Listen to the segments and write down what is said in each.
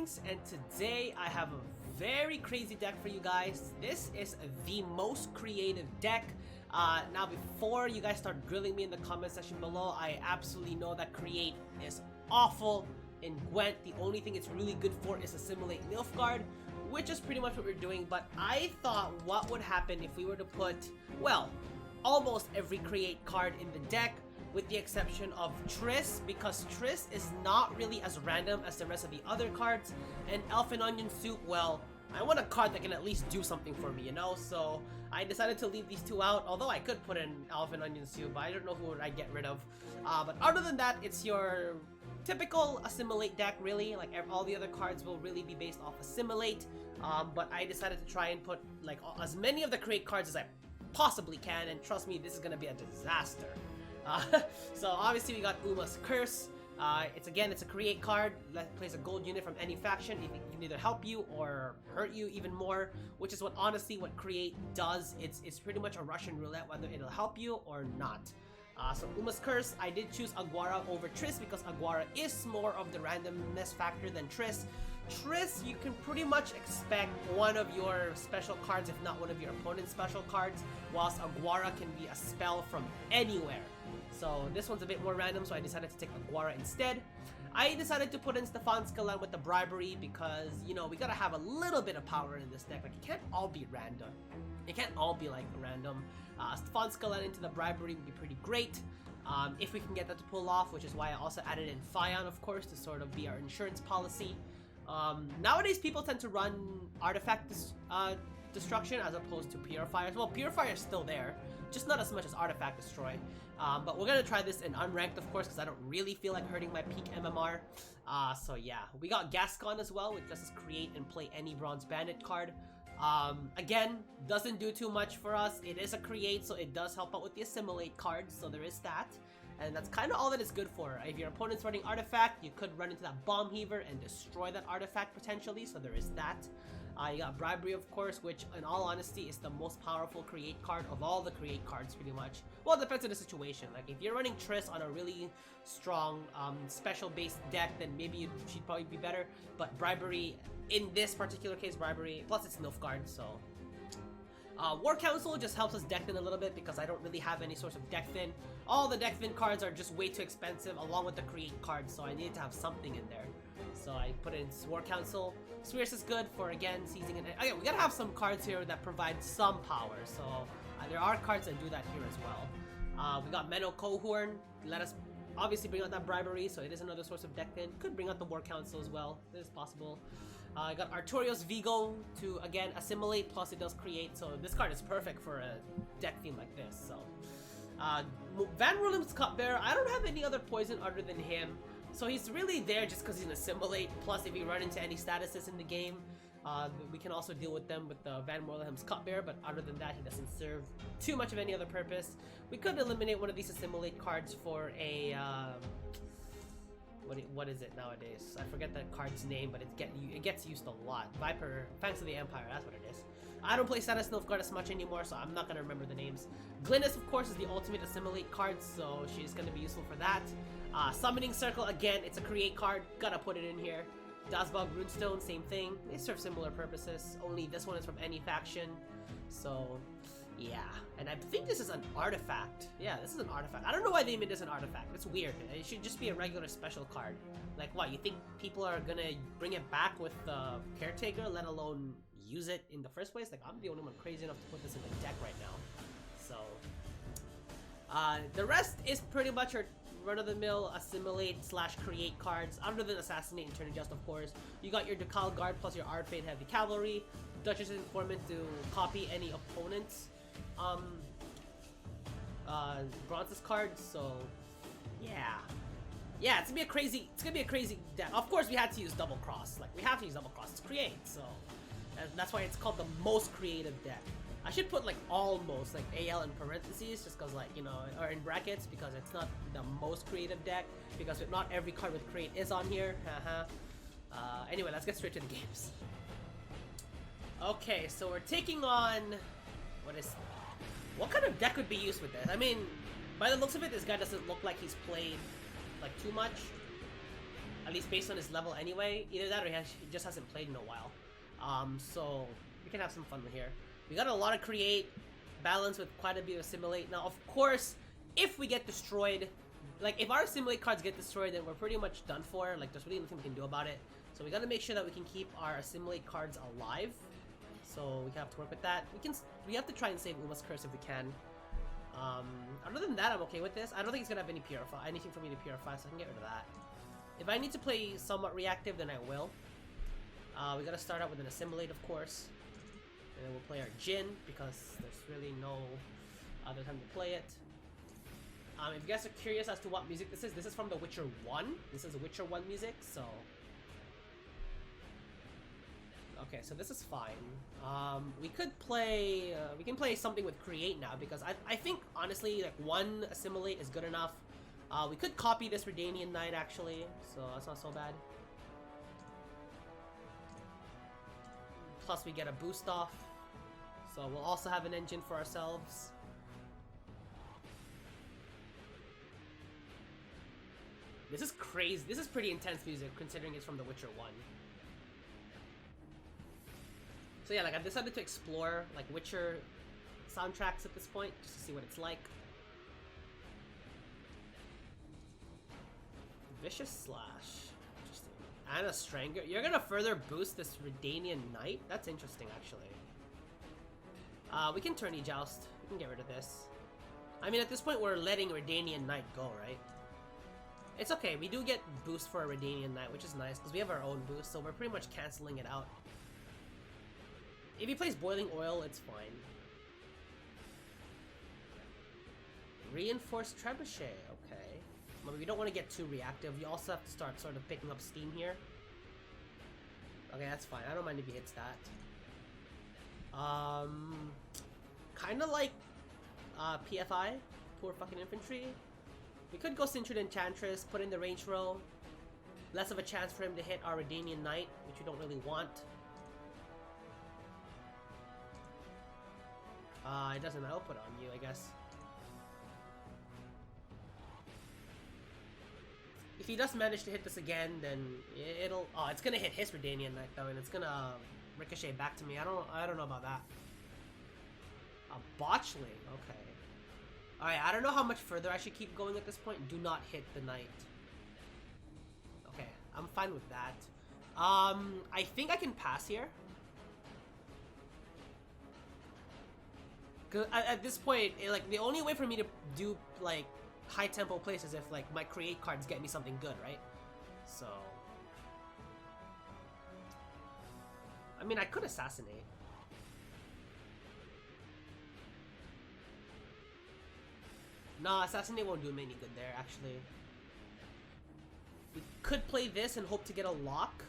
Greetings, and today I have a very crazy deck for you guys. This is the most creative deck. Now before you guys start grilling me in the comment section below, I absolutely know that create is awful in Gwent. The only thing it's really good for is assimilate Nilfgaard, which is pretty much what we're doing. But I thought what would happen if we were to put, well, almost every create card in the deck, with the exception of Triss, because Triss is not really as random as the rest of the other cards, and Elf and Onion Soup, well, I want a card that can at least do something for me, you know? So I decided to leave these two out, although I could put in Elf and Onion Soup, but I don't know who would I get rid of. But other than that, it's your typical assimilate deck, really. Like all the other cards will really be based off assimilate, but I decided to try and put like as many of the create cards as I possibly can, and trust me, this is gonna be a disaster. So obviously we got Uma's Curse. It's a create card that plays a gold unit from any faction. It can either help you or hurt you even more, which is what honestly what create does. It's pretty much a Russian roulette whether it'll help you or not. So Uma's Curse, I did choose Aguara over Triss because Aguara is more of the randomness factor than Triss. Triss, you can pretty much expect one of your special cards, if not one of your opponent's special cards, whilst Aguara can be a spell from anywhere. So this one's a bit more random, so I decided to take Aguara instead. I decided to put in Stefan Scalan with the Bribery because, you know, we gotta have a little bit of power in this deck. Like, it can't all be random. It can't all be, like, random. Stefan Scalan into the Bribery would be pretty great. If we can get that to pull off, which is why I also added in Fion, of course, to sort of be our insurance policy. Nowadays, people tend to run Artifact Destruction as opposed to Purifiers. Well, Purifier is still there, just not as much as Artifact Destroy. But we're gonna try this in Unranked, of course, because I don't really feel like hurting my peak MMR. So yeah, we got Gascon as well, which lets us create and play any Bronze Bandit card. Again, doesn't do too much for us. It is a create, so it does help out with the assimilate cards, so there is that. And that's kind of all that it's good for. If your opponent's running Artifact, you could run into that Bomb Heaver and destroy that Artifact potentially, so there is that. You got Bribery, of course, which in all honesty is the most powerful create card of all the create cards pretty much. Well, it depends on the situation. Like if you're running Triss on a really strong special based deck, then maybe she'd probably be better. But Bribery, in this particular case, Bribery, plus it's Nilfgaard, so... War Council just helps us deck thin a little bit because I don't really have any source of deck thin. All the deck thin cards are just way too expensive along with the create cards, so I needed to have something in there. So I put in War Council. Spheres is good for, again, seizing it. Again, we gotta have some cards here that provide some power, so there are cards that do that here as well. We got Menno Cohorn, let us obviously bring out that Bribery, so it is another source of deck thin. Could bring out the War Council as well, it is possible. I got Artorios Vigo to, again, assimilate, plus it does create, so this card is perfect for a deck theme like this, so. Van Roelim's Cupbearer, I don't have any other poison other than him, so he's really there just because he's an assimilate, plus if we run into any statuses in the game, we can also deal with them with the Van Roelim's Cupbearer, but other than that, he doesn't serve too much of any other purpose. We could eliminate one of these assimilate cards for a, what is it nowadays? I forget that card's name, but it gets used a lot. Viper, Fangs of the Empire, that's what it is. I don't play Status Nilfgaard as much anymore, so I'm not gonna remember the names. Glynis, of course, is the ultimate assimilate card, so she's gonna be useful for that. Summoning Circle, again, it's a create card, gotta put it in here. Dazbog Runestone, same thing. They serve similar purposes, only this one is from any faction. So, yeah. And I think this is an artifact. Yeah, this is an artifact. I don't know why they made this an artifact. It's weird. It should just be a regular special card. Like, what, you think people are gonna bring it back with the Caretaker, let alone use it in the first place? Like, I'm the only one crazy enough to put this in the deck right now. So, the rest is pretty much your run-of-the-mill assimilate slash create cards, other than assassinate and turn adjust, of course. You got your Ducal Guard plus your Ardfade Heavy Cavalry, Duchess Informant to copy any opponent's Bronze's cards. So yeah, it's gonna be a crazy deck. Of course, we had to use Double Cross. Like, we have to use Double Cross. It's create, so that's why it's called the most creative deck. I should put like almost, like AL in parentheses, just because, like, you know, or in brackets, because it's not the most creative deck, because not every card with create is on here. Anyway, let's get straight to the games. Okay, so we're taking on, what kind of deck would be used with this? I mean, by the looks of it, this guy doesn't look like he's played like too much. At least based on his level anyway. Either that or he just hasn't played in a while. So we can have some fun here. We got a lot of create, balance with quite a bit of assimilate. Now, of course, if we get destroyed, like if our assimilate cards get destroyed, then we're pretty much done for. Like there's really nothing we can do about it. So we gotta make sure that we can keep our assimilate cards alive. So we have to work with that. We have to try and save Uma's Curse if we can. Other than that, I'm okay with this. I don't think he's gonna have anything for me to purify, so I can get rid of that. If I need to play somewhat reactive, then I will. We gotta start out with an assimilate, of course. And then we'll play our Jin, because there's really no other time to play it. If you guys are curious as to what music this is from The Witcher 1. This is Witcher 1 music, so... Okay, so this is fine. We could play... we can play something with Create now, because I think, honestly, like, one Assimilate is good enough. We could copy this Redanian Knight, actually, so that's not so bad. Plus, we get a boost off. So we'll also have an engine for ourselves. This is crazy. This is pretty intense music, considering it's from The Witcher 1. So yeah, like I've decided to explore like Witcher soundtracks at this point, just to see what it's like. Vicious Slash. Interesting. And a Stranger. You're gonna further boost this Redanian Knight? That's interesting, actually. We can Tourney Joust. We can get rid of this. I mean, at this point, we're letting Redanian Knight go, right? It's okay. We do get boost for a Redanian Knight, which is nice, because we have our own boost, so we're pretty much canceling it out. If he plays Boiling Oil, it's fine. Reinforced Trebuchet, okay. But we don't want to get too reactive. You also have to start sort of picking up steam here. Okay, that's fine. I don't mind if he hits that. Kind of like PFI, Poor Fucking Infantry. We could go Sintred Enchantress, put in the range row. Less of a chance for him to hit our Redanian Knight, which we don't really want. It doesn't output on you, I guess. If he does manage to hit this again, then it'll... Oh, it's gonna hit his Redanian Knight, though, and it's gonna ricochet back to me. I don't know about that. A Botchling, okay. Alright, I don't know how much further I should keep going at this point. Do not hit the Knight. Okay, I'm fine with that. I think I can pass here. Cause at this point, like, the only way for me to do, like, high tempo plays is if, like, my create cards get me something good, right? So... I mean, I could assassinate. Nah, assassinate won't do me any good there, actually. We could play this and hope to get a lock.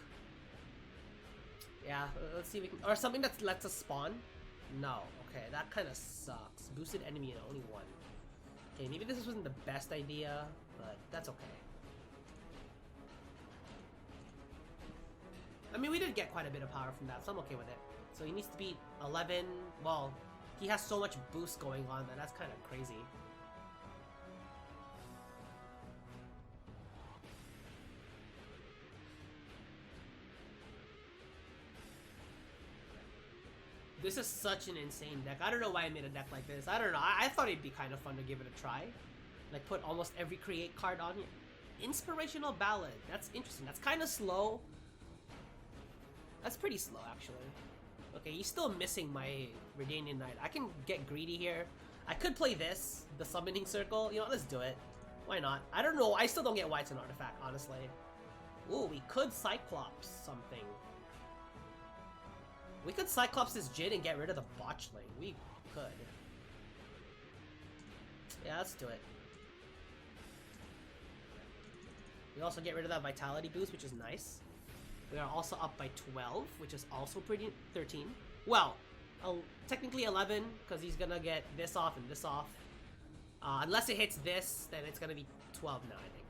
Yeah, let's see if we can... Or something that lets us spawn. No, okay, that kind of sucks. Boosted enemy and only one. Okay, maybe this wasn't the best idea, but that's okay. I mean, we did get quite a bit of power from that, so I'm okay with it. So he needs to beat 11. Well, he has so much boost going on that that's kind of crazy. This is such an insane deck. I don't know why I made a deck like this. I don't know. I thought it'd be kind of fun to give it a try. Like, put almost every create card on here. Inspirational Ballad. That's interesting. That's kind of slow. That's pretty slow, actually. Okay, he's still missing my Redanian Knight. I can get greedy here. I could play this, the Summoning Circle. You know, let's do it. Why not? I don't know. I still don't get why it's an artifact, honestly. Ooh, we could Cyclops something. We could Cyclops this Jin and get rid of the Botchling. We could. Yeah, let's do it. We also get rid of that Vitality boost, which is nice. We are also up by 12, which is also pretty... 13. Well, technically 11, because he's gonna get this off and this off. Unless it hits this, then it's gonna be 12 now, I think.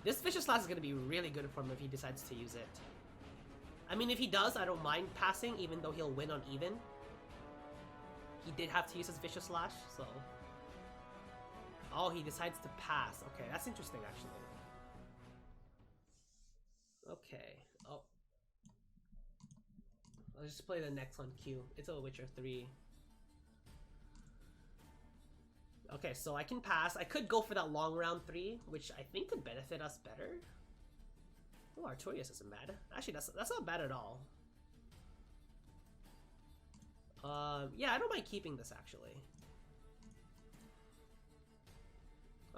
This Vicious Slash is gonna be really good for him if he decides to use it. I mean, if he does, I don't mind passing, even though he'll win on even. He did have to use his Vicious Slash, so... Oh, he decides to pass. Okay, that's interesting, actually. Okay. Oh. I'll just play the next on cue. It's a Witcher 3. Okay, so I can pass. I could go for that long round 3, which I think could benefit us better. Oh, Artorias isn't bad. Actually, that's not bad at all. Yeah, I don't mind keeping this actually.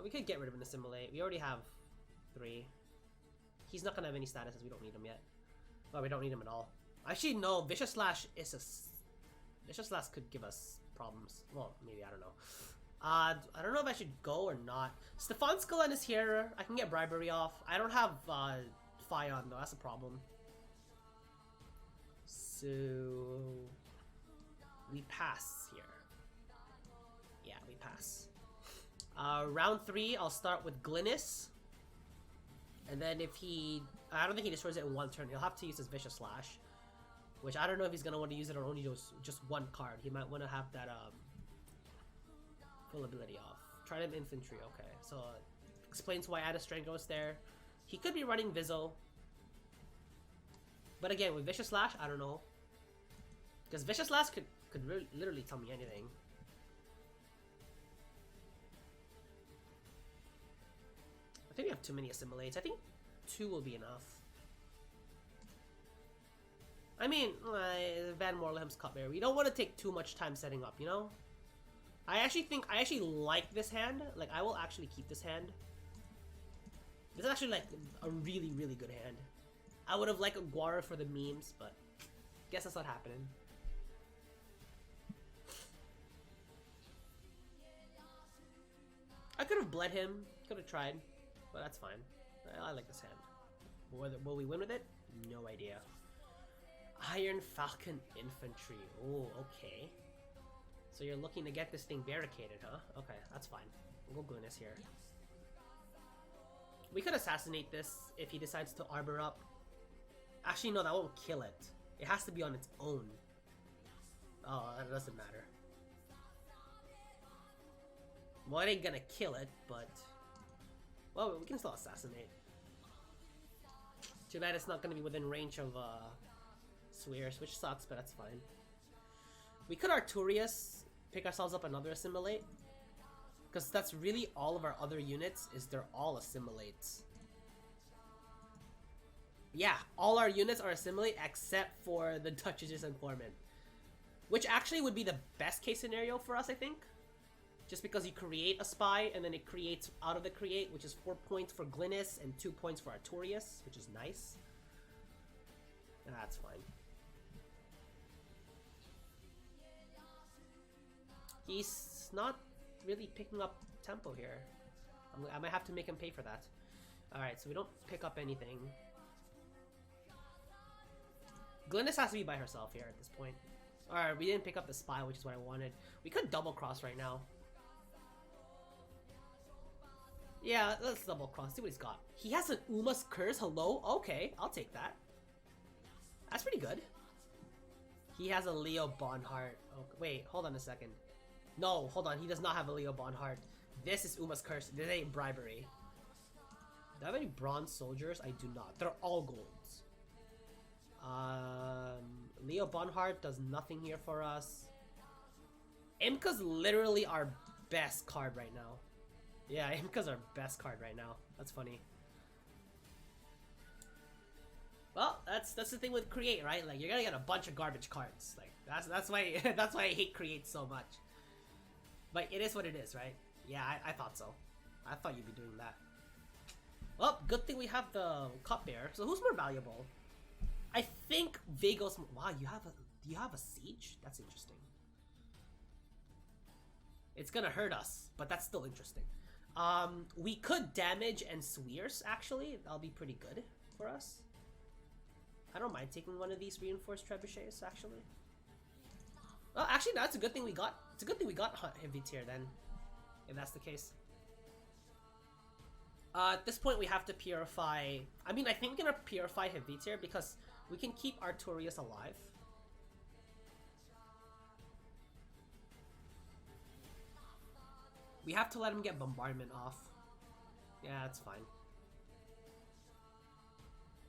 We could get rid of an assimilate. We already have 3. He's not gonna have any statuses. We don't need him yet. Well, we don't need him at all. Actually, no. Vicious Slash is a... Vicious Slash could give us problems. Well, maybe, I don't know. I don't know if I should go or not. Stefan Skalen is here. I can get Bribery off. I don't have Fion though. That's a problem. So... we pass here. Yeah, we pass. Round 3, I'll start with Glynis. And then if he... I don't think he destroys it in one turn. He'll have to use his Vicious Slash. Which I don't know if he's going to want to use it or only just one card. He might want to have that full ability off. Trident Infantry, okay. So, explains why Ada Strangos there. He could be running Vizzo. But again, with Vicious Slash, I don't know. Because Vicious Slash could really, literally tell me anything. I think we have too many assimilates. I think 2 will be enough. I mean, Van Morleham's Cupbearer. We don't want to take too much time setting up, you know? I actually like this hand. Like, I will actually keep this hand. This is actually, like, a really, really good hand. I would have liked Aguara for the memes, but guess that's not happening. I could have bled him. Could have tried. But that's fine. I like this hand. Will we win with it? No idea. Iron Falcon Infantry. Oh, okay. So you're looking to get this thing barricaded, huh? Okay, that's fine. We'll go Glynis here. We could assassinate this if he decides to arbor up. Actually, no, that won't kill it. It has to be on its own. Oh, that doesn't matter. Well, it ain't gonna kill it, but... well, we can still assassinate. Too bad it's not gonna be within range of, Swears, which sucks, but that's fine. We could Arturius, pick ourselves up another assimilate. Because that's really all of our other units, is they're all assimilates. Yeah, all our units are assimilate except for the Duchess's Informant. Which actually would be the best case scenario for us, I think. Just because you create a spy, and then it creates out of the create, which is 4 points for Glynis and 2 points for Arturius, which is nice. And that's fine. He's not really picking up tempo here. I might have to make him pay for that. Alright, so we don't pick up anything. Glynis has to be by herself here at this point. Alright, we didn't pick up the spy, which is what I wanted. We could double cross right now. Yeah, let's double cross, see what he's got. He has an Uma's Curse, hello? Okay, I'll take that. That's pretty good. He has a Leo Bonheart. Oh, wait, hold on a second. No, hold on, he does not have a Leo Bonheart. This is Uma's Curse, this ain't bribery. Do I have any bronze soldiers? I do not. They're all golds. Leo Bonheart does nothing here for us. Imka's literally our best card right now. Yeah, Imka's our best card right now. That's funny. Well, that's the thing with Create, right? Like, you're gonna get a bunch of garbage cards. Like, that's why that's why I hate Create so much. But it is what it is, right? Yeah, I thought so. I thought you'd be doing that. Well, good thing we have the Cupbearer. So who's more valuable? I think Vago's. Wow, do you have a siege? That's interesting. It's gonna hurt us, but that's still interesting. We could damage and Swears, actually. That'll be pretty good for us. I don't mind taking one of these reinforced trebuchets, actually. Well, actually, that's a good thing we got. It's a good thing we got heavy tier then, if that's the case. At this point, we have to purify. I mean, I think we're gonna purify heavy tier because we can keep Arturius alive. We have to let him get bombardment off. Yeah, that's fine.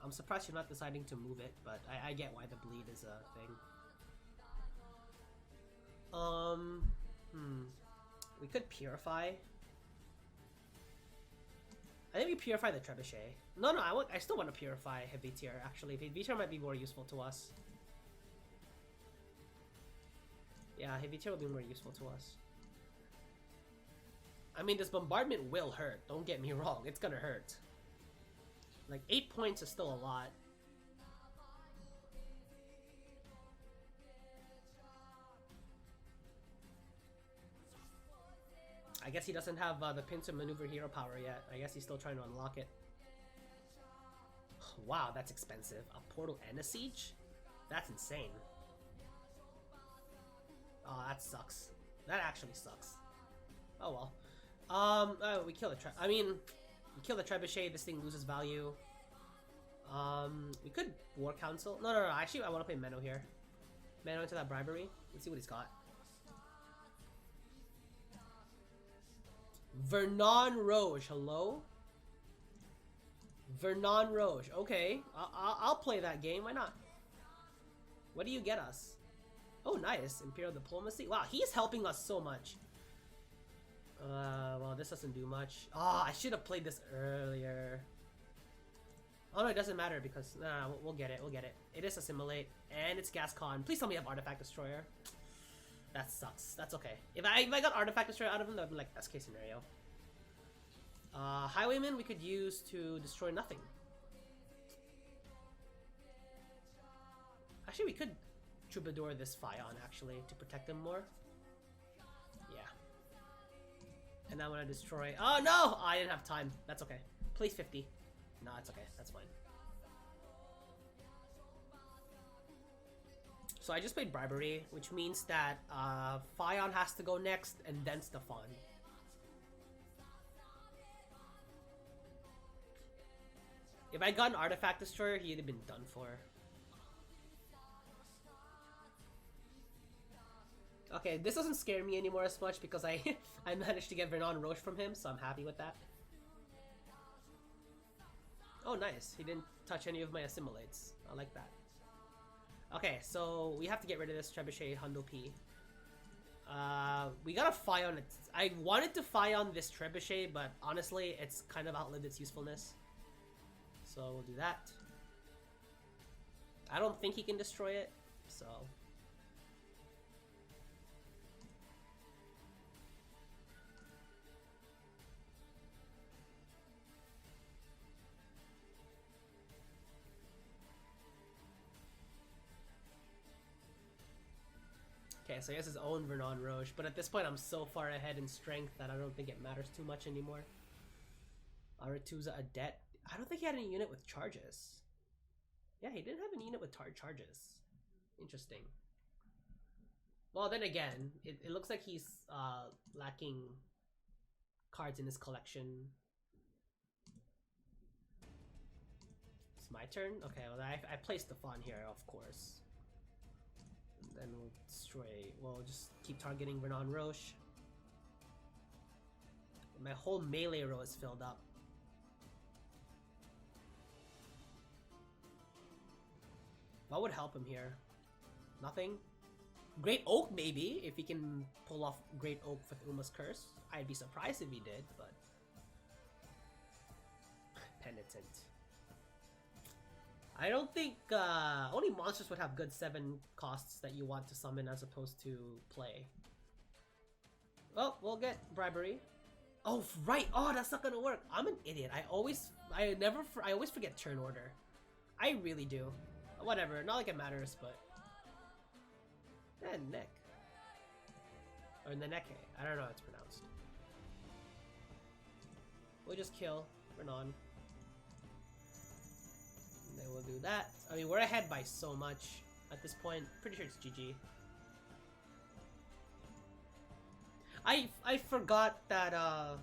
I'm surprised you're not deciding to move it, but I get why the bleed is a thing. We could purify. I think we purify the trebuchet. No, I still want to purify heavy tier. Actually, heavy tier might be more useful to us. Yeah, heavy tier will be more useful to us. I mean, this bombardment will hurt. Don't get me wrong, it's gonna hurt. Like 8 points is still a lot. I guess he doesn't have the pincer maneuver hero power yet. I guess he's still trying to unlock it. Wow, that's expensive. A portal and a siege? That's insane. Oh, that sucks. That actually sucks. Oh well. We kill the we kill the trebuchet. This thing loses value. We could war council. No. Actually, I want to play Menno here. Menno into that bribery. Let's see what he's got. Vernon Roche, hello? Vernon Roche, okay. I'll play that game, why not? What do you get us? Oh, nice. Imperial Diplomacy. Wow, he's helping us so much. Well, this doesn't do much. Oh, I should have played this earlier. Oh no, it doesn't matter because, nah, we'll get it, It is Assimilate, and it's Gascon. Please tell me I have Artifact Destroyer. That sucks. That's okay. If I got Artifact Destroyer out of him, that would be like best case scenario. Highwayman we could use to destroy nothing. Actually, we could Troubadour this Fion actually to protect him more. Yeah. And I'm gonna destroy. Oh no! I didn't have time. That's okay. Please 50. No, it's okay. That's fine. So I just played Bribery, which means that Fion has to go next, and then Stefan. If I got an Artifact Destroyer, he'd have been done for. Okay, this doesn't scare me anymore as much because I managed to get Vernon Roche from him, so I'm happy with that. Oh, nice. He didn't touch any of my assimilates. I like that. Okay, so we have to get rid of this Trebuchet Hundo P. We gotta Fion it. I wanted to Fion this Trebuchet, but honestly, it's kind of outlived its usefulness. So we'll do that. I don't think he can destroy it, so... Okay, so he has his own Vernon Roche, but at this point I'm so far ahead in strength that I don't think it matters too much anymore. Aretuza Adet. I don't think he had any unit with charges. Yeah, he didn't have any unit with charges. Interesting. Well, then again, it looks like he's lacking cards in his collection. It's my turn? Okay, well I placed the Fawn here, of course. Then we'll destroy. We'll just keep targeting Vernon Roche. My whole melee row is filled up. What would help him here? Nothing? Great Oak, maybe, if he can pull off Great Oak with Uma's Curse. I'd be surprised if he did, but... Penitent. I don't think only monsters would have good 7 costs that you want to summon as opposed to play. Well, we'll get Bribery. Oh, right! Oh, that's not gonna work! I'm an idiot. I always forget turn order. I really do. Whatever, not like it matters, but... neck. Or Neneke. I don't know how it's pronounced. We'll just kill Renan. And then we'll do that. I mean, we're ahead by so much at this point. Pretty sure it's GG. I forgot that, I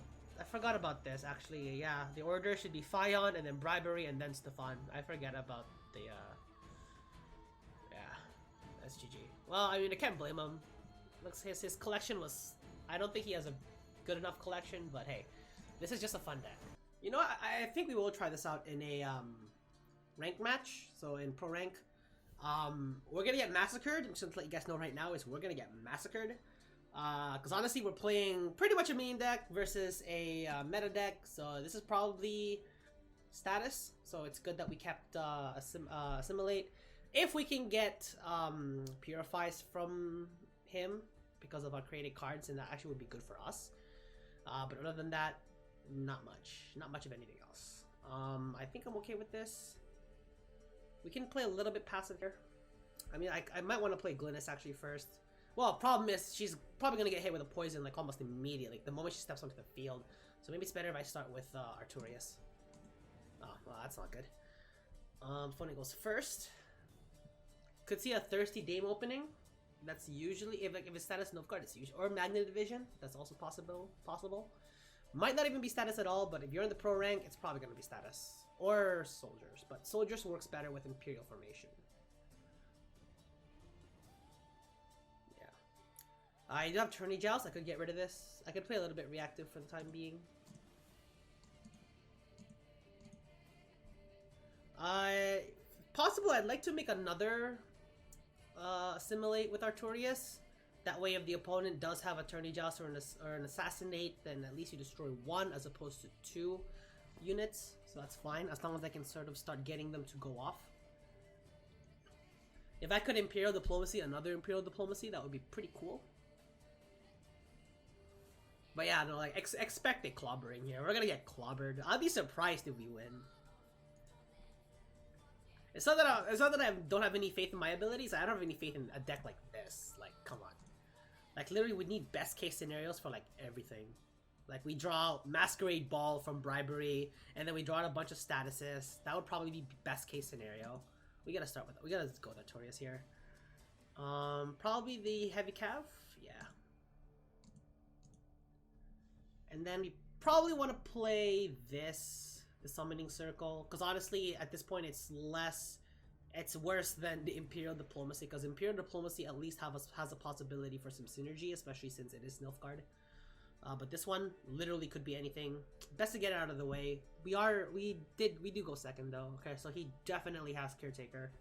forgot about this, actually. Yeah, the order should be Fion, and then Bribery, and then Stefan. I forget about the, that's GG. Well, I mean, I can't blame him. Looks his collection was... I don't think he has a good enough collection, but hey, this is just a fun deck. You know what? I think we will try this out in a ranked match. So in pro rank, we're gonna get massacred. I'm just gonna let you guys know right now is we're gonna get massacred. Because honestly, we're playing pretty much a main deck versus a meta deck. So this is probably status. So it's good that we kept assimilate. If we can get purifies from him because of our created cards, then that actually would be good for us. But other than that, not much of anything else. I think I'm okay with this. We can play a little bit passive here. I mean, I might want to play Glynis actually first. Well, problem is she's probably gonna get hit with a poison like almost immediately, the moment she steps onto the field. So maybe it's better if I start with Arturius. Oh, well, that's not good. Phony goes first. Could see a Thirsty Dame opening. That's usually if it's status Nilfgaard, it's usually, or Magnet Division. That's also possible. Might not even be status at all, but if you're in the pro rank, it's probably gonna be status or soldiers. But soldiers works better with Imperial formation. Yeah, I do have Tourney Joust. I could get rid of this. I could play a little bit reactive for the time being. Possible. I'd like to make another assimilate with Arturius. That way, if the opponent does have a Tourney Joust or an Assassinate, then at least you destroy one as opposed to 2 units. So that's fine, as long as I can sort of start getting them to go off. If I could Imperial Diplomacy, another Imperial Diplomacy, that would be pretty cool. But yeah, no, like expect a clobbering here. We're gonna get clobbered. I'll be surprised if we win. It's not that I don't have any faith in my abilities. I don't have any faith in a deck like this. Like, come on. Like, literally, we need best case scenarios for, like, everything. Like, we draw Masquerade Ball from Bribery, and then we draw out a bunch of statuses. That would probably be best case scenario. We gotta start with it. We gotta go with Arturius here. Probably the Heavy Cav? Yeah. And then we probably want to play this, the Summoning Circle, because honestly, at this point, it's worse than the Imperial Diplomacy, because Imperial Diplomacy at least has a possibility for some synergy, especially since it is Nilfgaard. But this one literally could be anything. Best to get it out of the way. We do go second though. Okay, so he definitely has Caretaker.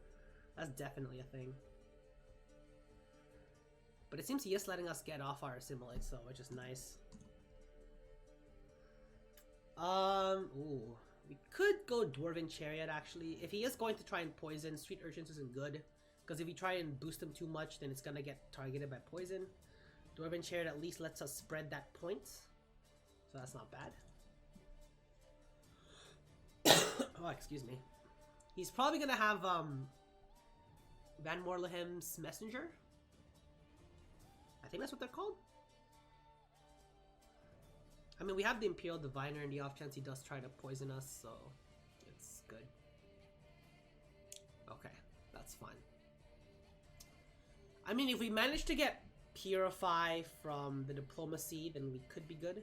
That's definitely a thing. But it seems he is letting us get off our assimilates though, which is nice. Ooh. We could go Dwarven Chariot, actually. If he is going to try and poison, Street Urchins isn't good. Because if you try and boost him too much, then it's gonna get targeted by poison. Dwarven Chariot at least lets us spread that point. So that's not bad. Oh, excuse me. He's probably gonna have, Van Morlehem's Messenger? I think that's what they're called. I mean, we have the Imperial Diviner in the off chance he does try to poison us, so it's good. Okay, that's fine. I mean, if we manage to get Purify from the Diplomacy, then we could be good.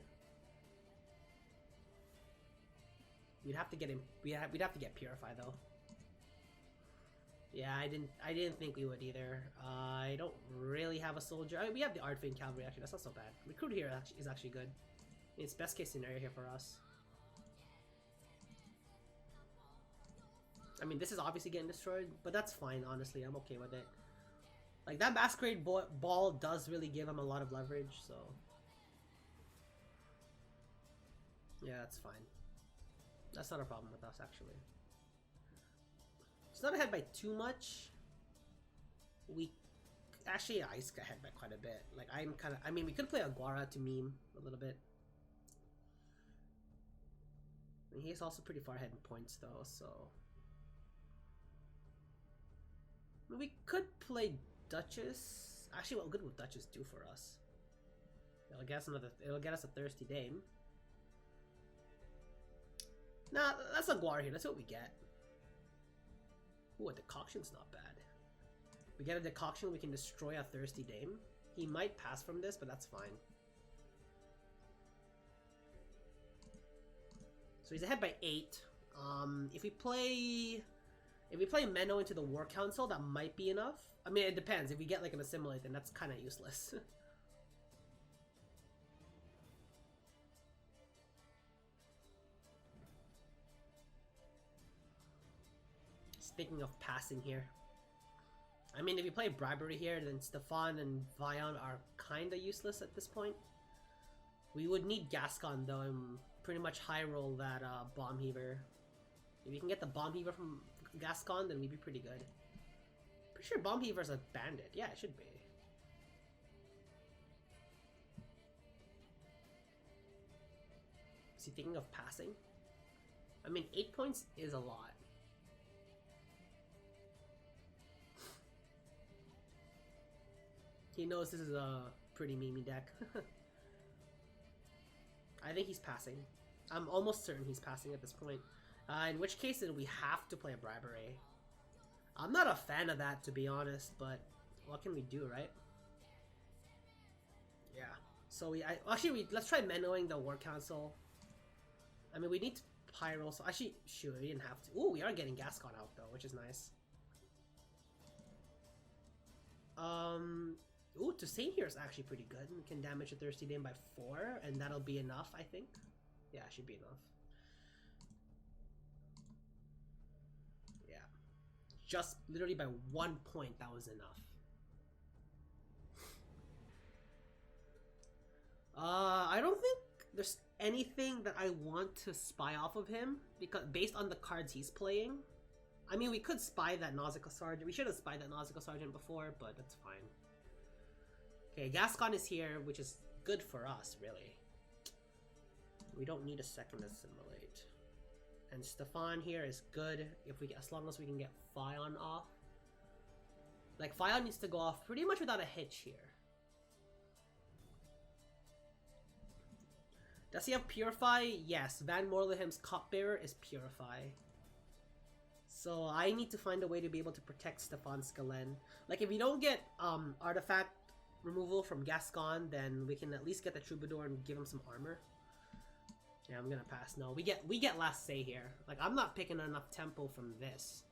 We'd have to get him. We'd have to get Purify though. Yeah, I didn't think we would either. I don't really have a soldier. I mean, we have the Ardfane Cavalry actually. That's not so bad. Recruit here is actually good. It's best case scenario here for us. I mean, this is obviously getting destroyed, but that's fine, honestly. I'm okay with it. Like, that Masquerade Ball does really give him a lot of leverage, so... yeah, that's fine. That's not a problem with us, actually. It's not ahead by too much. We... actually, Ice got ahead by quite a bit. Like, I'm kind of... I mean, we could play Aguara to meme a little bit. And he's also pretty far ahead in points, though, so... we could play Duchess. Actually, what good would Duchess do for us? It'll get us a Thirsty Dame. Nah, that's a Guar here. That's what we get. Ooh, a Decoction's not bad. We get a Decoction, we can destroy a Thirsty Dame. He might pass from this, but that's fine. So he's ahead by 8. If we play Menno into the War Council, that might be enough. I mean, it depends. If we get like an Assimilate, then that's kind of useless. thinking of passing here. I mean, if you play Bribery here, then Stefan and Vion are kinda useless at this point. We would need Gascon though, and pretty much high roll that Bomb Heaver. If you can get the Bomb Heaver from Gascon, then we'd be pretty good. Pretty sure Bomb Heaver's a bandit. Yeah, it should be. Is he thinking of passing? I mean, 8 points is a lot. He knows this is a pretty memey deck. I think he's passing. I'm almost certain he's passing at this point. In which case, then we have to play a Bribery. I'm not a fan of that, to be honest, but what can we do, right? Yeah. So let's try Mennoing the War Council. I mean, we need to Pyro, so actually, shoot, we didn't have to. Ooh, we are getting Gascon out though, which is nice. Ooh, to Saint here is actually pretty good. We can damage a Thirsty Dame by 4, and that'll be enough, I think. Yeah, it should be enough. Yeah. Just literally by 1 point, that was enough. I don't think there's anything that I want to spy off of him, because based on the cards he's playing. I mean, we could spy that Nausicaa Sergeant. We should have spied that Nausicaa Sergeant before, but that's fine. Okay, Gascon is here, which is good for us, really. We don't need a second Assimilate. And Stefan here is good as long as we can get Fion off. Like, Fion needs to go off pretty much without a hitch here. Does he have Purify? Yes, Van Morleham's Cupbearer is Purify. So I need to find a way to be able to protect Stefan Skalen. Like, if we don't get artifact removal from Gascon, then we can at least get the Troubadour and give him some armor. Yeah, I'm gonna pass. No, we get last say here. Like, I'm not picking enough tempo from this.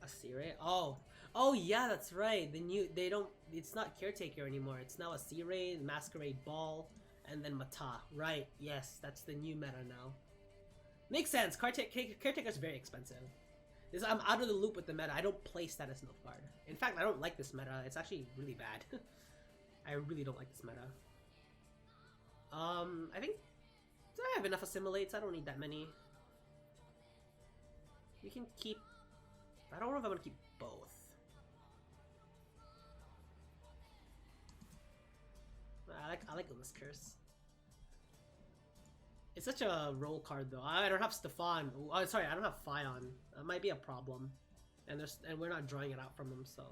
Asire? Oh yeah, that's right. It's not Caretaker anymore. It's now Asire, Masquerade Ball, and then Mata. Right, yes, that's the new meta now. Makes sense. Caretaker's very expensive. I'm out of the loop with the meta. I don't play Status Nilfgaard. In fact, I don't like this meta. It's actually really bad. I really don't like this meta. I think I have enough Assimilates. I don't need that many. We can keep... I don't know if I'm gonna keep both. I like Uma's Curse. It's such a roll card though. I don't have Stefan. Oh, sorry, I don't have Fion. That might be a problem. And we're not drawing it out from him, so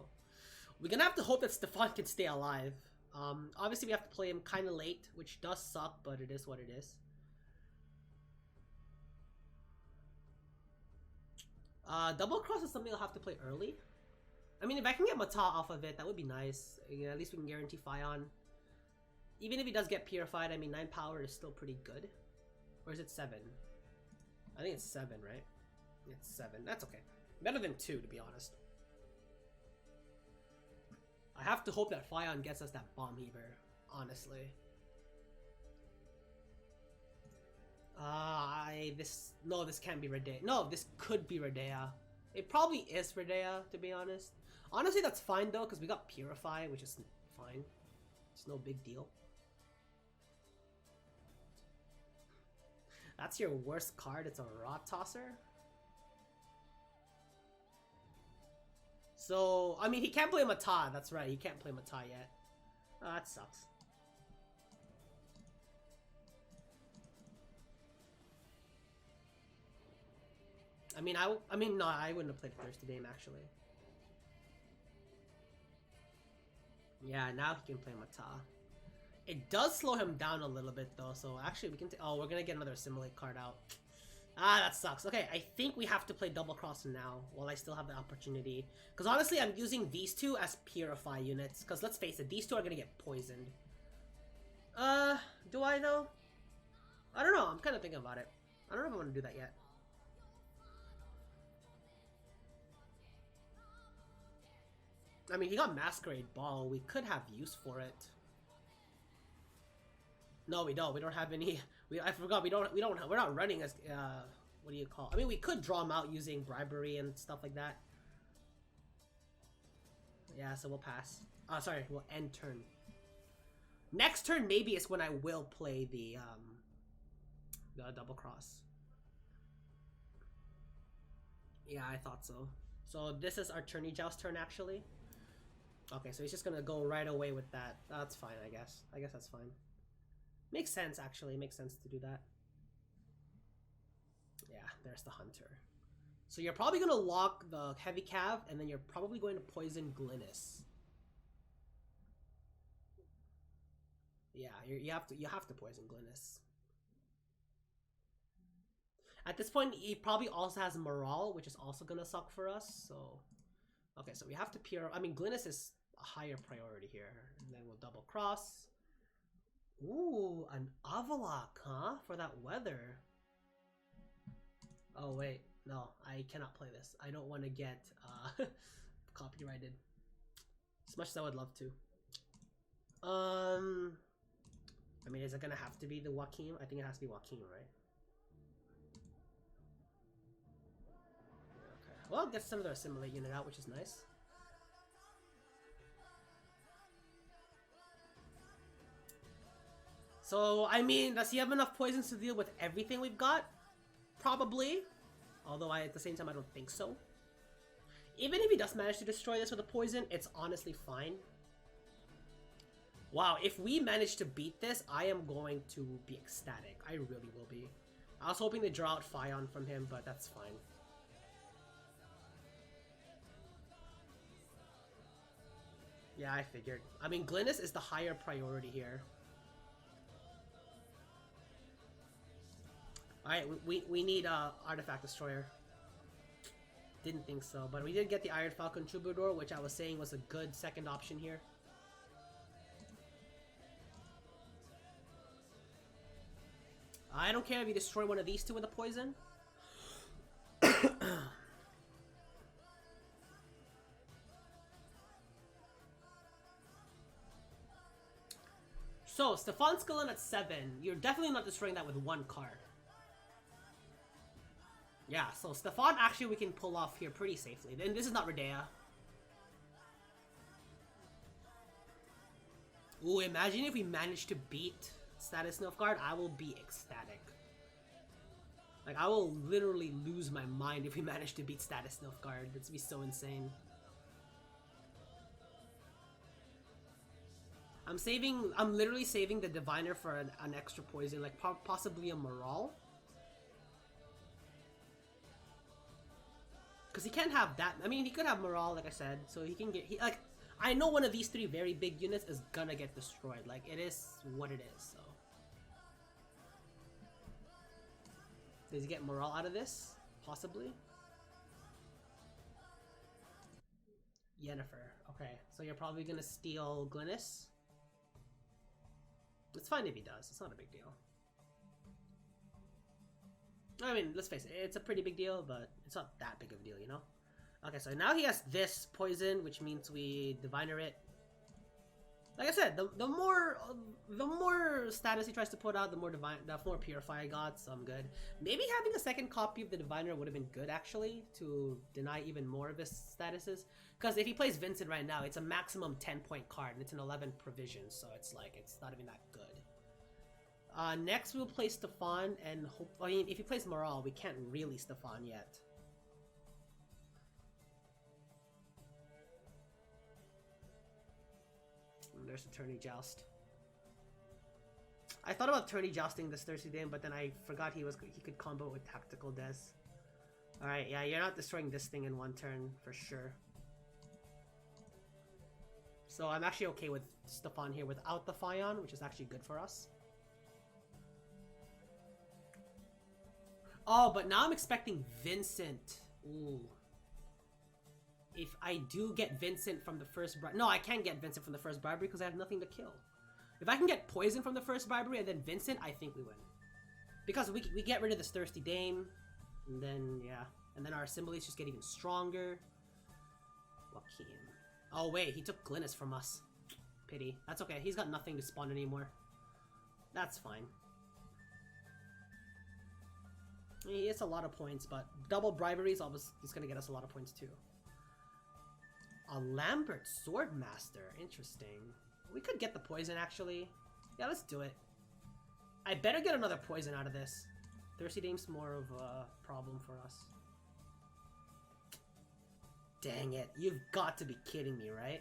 we're gonna have to hope that Stefan can stay alive. Obviously we have to play him kind of late, which does suck, but it is what it is. Double Cross is something I'll have to play early. I mean, if I can get Mata off of it, that would be nice. Yeah, at least we can guarantee Fion. Even if he does get Purified, I mean, 9 power is still pretty good. Or is it 7? I think it's 7, right? It's 7. That's okay. Better than 2, to be honest. I have to hope that Fion gets us that Bomb Heaver, honestly. This can't be Redea. No, this could be Redea. It probably is Redea, to be honest. Honestly, that's fine though, because we got Purify, which is fine. It's no big deal. That's your worst card. It's a Rot Tosser. So, I mean, he can't play Mata. That's right, he can't play Mata yet. Oh, that sucks. I mean, no, I wouldn't have played Thirsty Dame, actually. Yeah, now he can play Mata. It does slow him down a little bit, though, so actually we can oh, we're gonna get another Assimilate card out. Ah, that sucks. Okay, I think we have to play Double Cross now, while I still have the opportunity. Because honestly, I'm using these two as Purify units, because let's face it, these two are gonna get poisoned. Do I, though? I don't know, I'm kind of thinking about it. I don't know if I want to do that yet. I mean, he got Masquerade Ball. We could have use for it. No, we don't. We don't have any. I forgot. We don't. We're not running as. What do you call? I mean, we could draw them out using bribery and stuff like that. Yeah, so we'll pass. Sorry, we'll end turn. Next turn maybe is when I will play the double cross. Yeah, I thought so. So this is our tourney joust turn actually. Okay, so he's just gonna go right away with that. That's fine, I guess. I guess that's fine. Makes sense actually. Makes sense to do that. Yeah, there's the hunter. So you're probably gonna lock the heavy cav, and then you're probably going to poison Glynis. Yeah, you have to poison Glynis. At this point, he probably also has morale, which is also gonna suck for us. So, okay, so we have to peer. I mean, Glynis is a higher priority here, and then we'll double cross. Ooh, an Avalok, huh? For that weather. Oh wait, no, I cannot play this. I don't want to get copyrighted. As much as I would love to. I mean, is it gonna have to be the Joaquin? I think it has to be Joaquin, right? Okay. Well, get some of their assimilate unit out, which is nice. So, I mean, does he have enough poisons to deal with everything we've got? Probably. Although at the same time, I don't think so. Even if he does manage to destroy this with a poison, it's honestly fine. Wow, if we manage to beat this, I am going to be ecstatic. I really will be. I was hoping to draw out Fion from him, but that's fine. Yeah, I figured. I mean, Glynis is the higher priority here. Alright, we need Artifact Destroyer. Didn't think so, but we did get the Iron Falcon Troubadour, which I was saying was a good second option here. I don't care if you destroy one of these two with a poison. So, Stefan Skellin at 7. You're definitely not destroying that with one card. Yeah, so Stefan actually we can pull off here pretty safely. And this is not Redea. Ooh, imagine if we managed to beat Status Nilfgaard, I will be ecstatic. Like, I will literally lose my mind if we manage to beat Status Nilfgaard. That's be so insane. I'm literally saving the Diviner for an extra poison, like possibly a Morale. Because he can't have that. I mean, he could have Morale, like I said, so he can get... like, I know one of these three very big units is gonna get destroyed. Like, it is what it is, so... Does he get Morale out of this? Possibly? Yennefer. Okay, so you're probably gonna steal Glynis? It's fine if he does. It's not a big deal. I mean, let's face it. It's a pretty big deal, but it's not that big of a deal, you know? Okay, so now he has this poison, which means we Diviner it. Like I said, the more status he tries to put out, the more Purify I got, so I'm good. Maybe having a second copy of the Diviner would have been good, actually, to deny even more of his statuses. Because if he plays Vincent right now, it's a maximum 10-point card, and it's an 11 provision, so it's like, it's not even that good. Next we'll play Stefan, and hope, I mean, if he plays Morale, we can't really Stefan yet. There's a tourney joust. I thought about tourney jousting this Thursday game, but then I forgot he could combo with tactical des. Alright, yeah, you're not destroying this thing in one turn for sure. So I'm actually okay with Stefan here without the Fion, which is actually good for us. Oh, but now I'm expecting Vincent. Ooh. If I do get Vincent from the first bribery... No, I can't get Vincent from the first bribery because I have nothing to kill. If I can get Poison from the first bribery and then Vincent, I think we win. Because we get rid of this Thirsty Dame. And then, yeah. And then our Assimilates just get even stronger. Joaquin. Oh, wait. He took Glynis from us. Pity. That's okay. He's got nothing to spawn anymore. That's fine. It's a lot of points, but double bribery is always gonna get us a lot of points too. A Lambert Swordmaster, interesting. We could get the poison actually. Yeah, let's do it. I better get another poison out of this. Thirsty Dame's more of a problem for us. Dang it, you've got to be kidding me, right?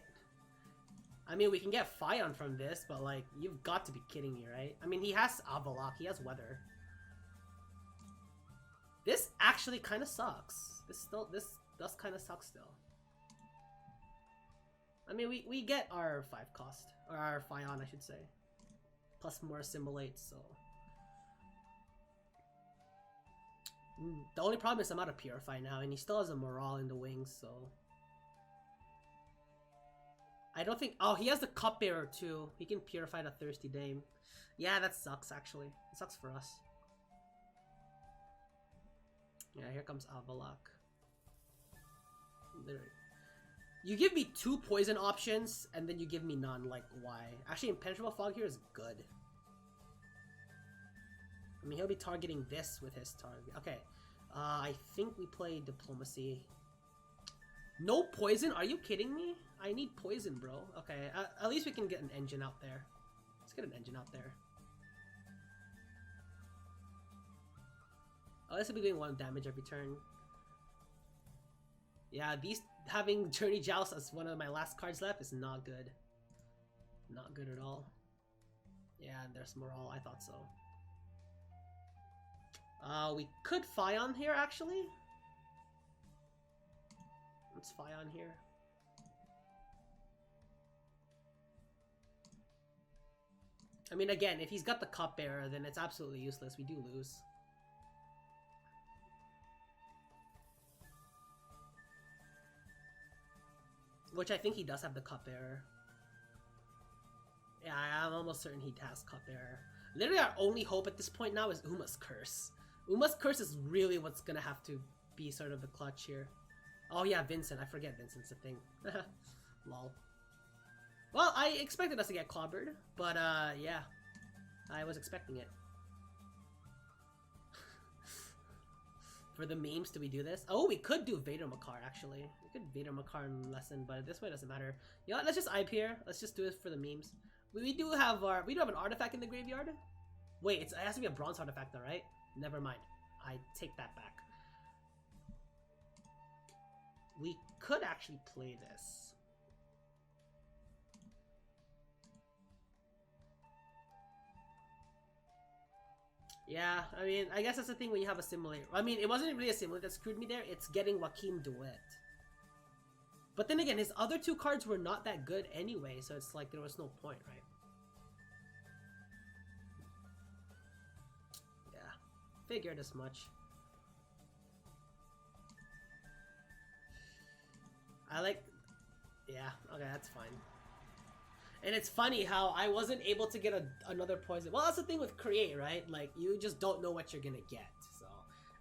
I mean, we can get Fion from this, but like, you've got to be kidding me, right? I mean, he has Avalok, he has Weather. This actually kind of sucks. This does kind of suck still. I mean, we get our 5 cost, or our Fion, I should say. Plus more Assimilate, so... The only problem is I'm out of Purify now, and he still has a Morale in the wings, so... I don't think... Oh, he has the Cupbearer too. He can Purify the Thirsty Dame. Yeah, that sucks, actually. It sucks for us. Yeah, here comes Avalok. Literally. You give me 2 poison options, and then you give me none. Like, why? Actually, Impenetrable Fog here is good. I mean, he'll be targeting this with his target. Okay. I think we play Diplomacy. No poison? Are you kidding me? I need poison, bro. Okay, at least we can get an engine out there. Let's get an engine out there. Oh, this will be doing 1 damage every turn. Yeah, these having Journey Joust as one of my last cards left is not good. Not good at all. Yeah, and there's Morale. I thought so. We could Fion here, actually. Let's Fion here. I mean, again, if he's got the Cupbearer, then it's absolutely useless. We do lose. Which I think he does have the Cupbearer. Yeah, I'm almost certain he has Cupbearer. Literally our only hope at this point now is Uma's Curse. Uma's Curse is really what's gonna have to be sort of the clutch here. Oh yeah, Vincent. I forget Vincent's a thing. Lol. Well, I expected us to get clobbered, but yeah. I was expecting it. For the memes, do we do this? Oh, we could do Vader Makar, actually. We could Vader Makar in lesson, but this way it doesn't matter. You know what, let's just IP here. Let's just do it for the memes. We do have an artifact in the graveyard. Wait, it has to be a bronze artifact though, right? Never mind. I take that back. We could actually play this. Yeah, I mean, I guess that's the thing when you have a simulator. I mean, it wasn't really a simulator that screwed me there. It's getting Joaquin Duet. But then again, his other 2 cards were not that good anyway, so it's like there was no point, right? Yeah, figured as much. Yeah, okay, that's fine. And it's funny how I wasn't able to get another poison. Well, that's the thing with Create, right? Like, you just don't know what you're gonna get. So,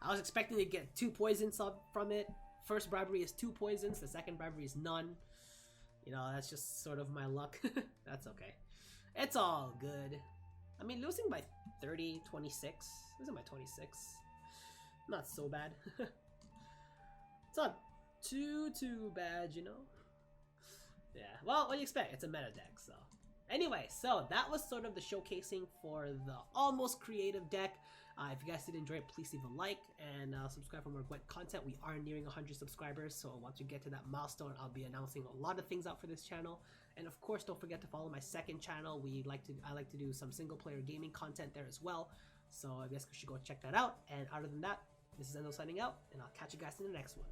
I was expecting to get 2 poisons from it. First bribery is 2 poisons. The second bribery is none. You know, that's just sort of my luck. That's okay. It's all good. I mean, losing by 30, 26. Losing by 26. Not so bad. It's not too bad, you know? Yeah, well, what do you expect? It's a meta deck, so. Anyway, so that was sort of the showcasing for the almost creative deck. If you guys did enjoy it, please leave a like and subscribe for more Gwent content. We are nearing 100 subscribers, so once we get to that milestone, I'll be announcing a lot of things out for this channel. And of course, don't forget to follow my second channel. I like to do some single player gaming content there as well. So I guess you should go check that out. And other than that, this is Endo signing out, and I'll catch you guys in the next one.